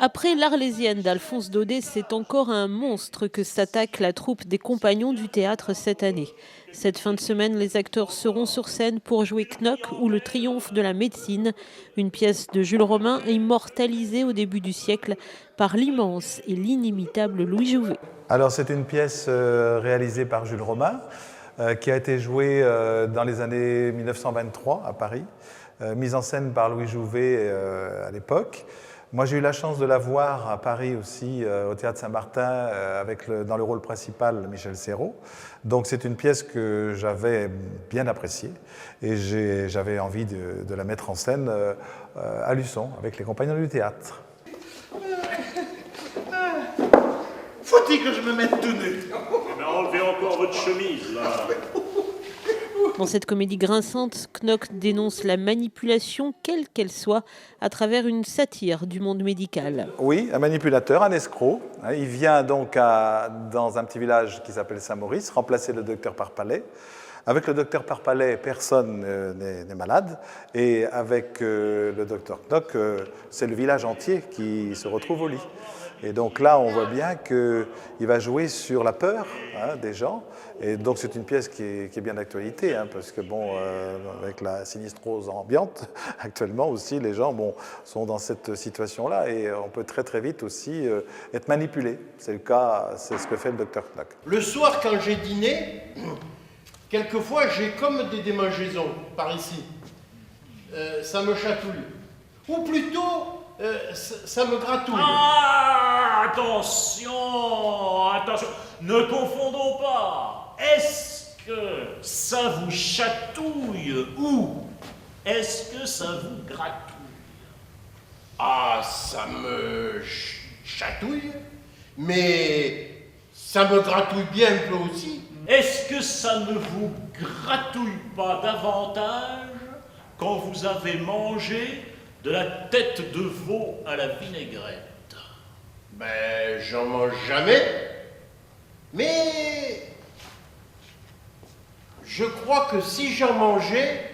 Après l'Arlésienne d'Alphonse Daudet, c'est encore un monstre que s'attaque la troupe des Compagnons du théâtre cette année. Cette fin de semaine, les acteurs seront sur scène pour jouer Knock ou le triomphe de la médecine, une pièce de Jules Romain immortalisée au début du siècle par l'immense et l'inimitable Louis Jouvet. Alors c'est une pièce réalisée par Jules Romain, qui a été jouée dans les années 1923 à Paris, mise en scène par Louis Jouvet à l'époque. Moi, j'ai eu la chance de la voir à Paris aussi, au Théâtre Saint-Martin, dans le rôle principal Michel Serrault. Donc, c'est une pièce que j'avais bien appréciée et j'avais envie de la mettre en scène à Luçon, avec les Compagnons du théâtre. Faut-il que je me mette tout nu? Mais enlevez encore votre chemise, là. Dans cette comédie grinçante, Knock dénonce la manipulation, quelle qu'elle soit, à travers une satire du monde médical. Oui, un manipulateur, un escroc. Il vient donc dans un petit village qui s'appelle Saint-Maurice, remplacer le docteur Parpalais. Avec le docteur Parpalais, personne n'est malade. Et avec le docteur Knock, c'est le village entier qui se retrouve au lit. Et donc là, on voit bien qu'il va jouer sur la peur des gens. Et donc c'est une pièce qui est bien d'actualité, parce que bon, avec la sinistrose ambiante, actuellement aussi, les gens sont dans cette situation-là. Et on peut très très vite aussi être manipulé. C'est le cas, c'est ce que fait le docteur Knock. Le soir, quand j'ai dîné, quelquefois j'ai comme des démangeaisons par ici. Ça me chatouille. Ou plutôt, ça me gratouille. Ah, attention, attention, ne confondons pas. Est-ce que ça vous chatouille ou est-ce que ça vous gratouille? Ah, ça me chatouille, mais ça me gratouille bien un peu aussi. Est-ce que ça ne vous gratouille pas davantage quand vous avez mangé de la tête de veau à la vinaigrette? Ben, j'en mange jamais, mais je crois que si j'en mangeais,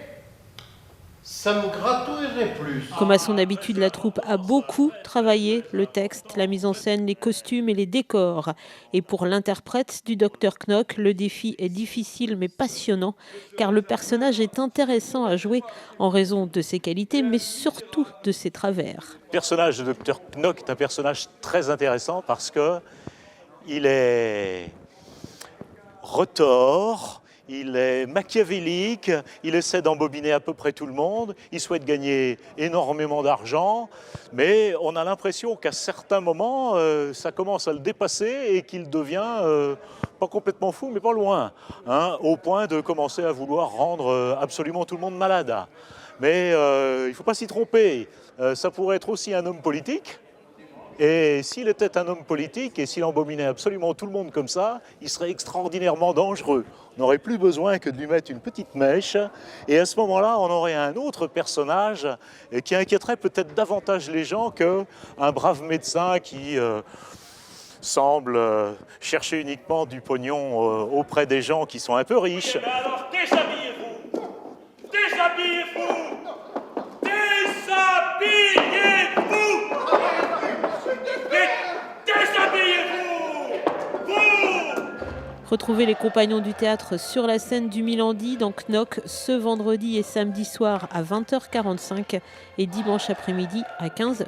ça me gratouillerait plus. Comme à son habitude, la troupe a beaucoup travaillé le texte, la mise en scène, les costumes et les décors. Et pour l'interprète du docteur Knock, le défi est difficile mais passionnant, car le personnage est intéressant à jouer en raison de ses qualités, mais surtout de ses travers. Le personnage de docteur Knock est un personnage très intéressant parce que il est retors, il est machiavélique, il essaie d'embobiner à peu près tout le monde, il souhaite gagner énormément d'argent, mais on a l'impression qu'à certains moments, ça commence à le dépasser et qu'il devient pas complètement fou, mais pas loin, au point de commencer à vouloir rendre absolument tout le monde malade. Mais il ne faut pas s'y tromper, ça pourrait être aussi un homme politique. Et s'il était un homme politique et s'il embominait absolument tout le monde comme ça, il serait extraordinairement dangereux. On n'aurait plus besoin que de lui mettre une petite mèche. Et à ce moment-là, on aurait un autre personnage qui inquiéterait peut-être davantage les gens qu'un brave médecin qui semble chercher uniquement du pognon auprès des gens qui sont un peu riches. Eh bien alors, déshabillez-vous! Déshabillez-vous! Déshabillez-vous! Retrouvez les Compagnons du théâtre sur la scène du Milandi dans Knock ce vendredi et samedi soir à 20h45 et dimanche après-midi à 15h.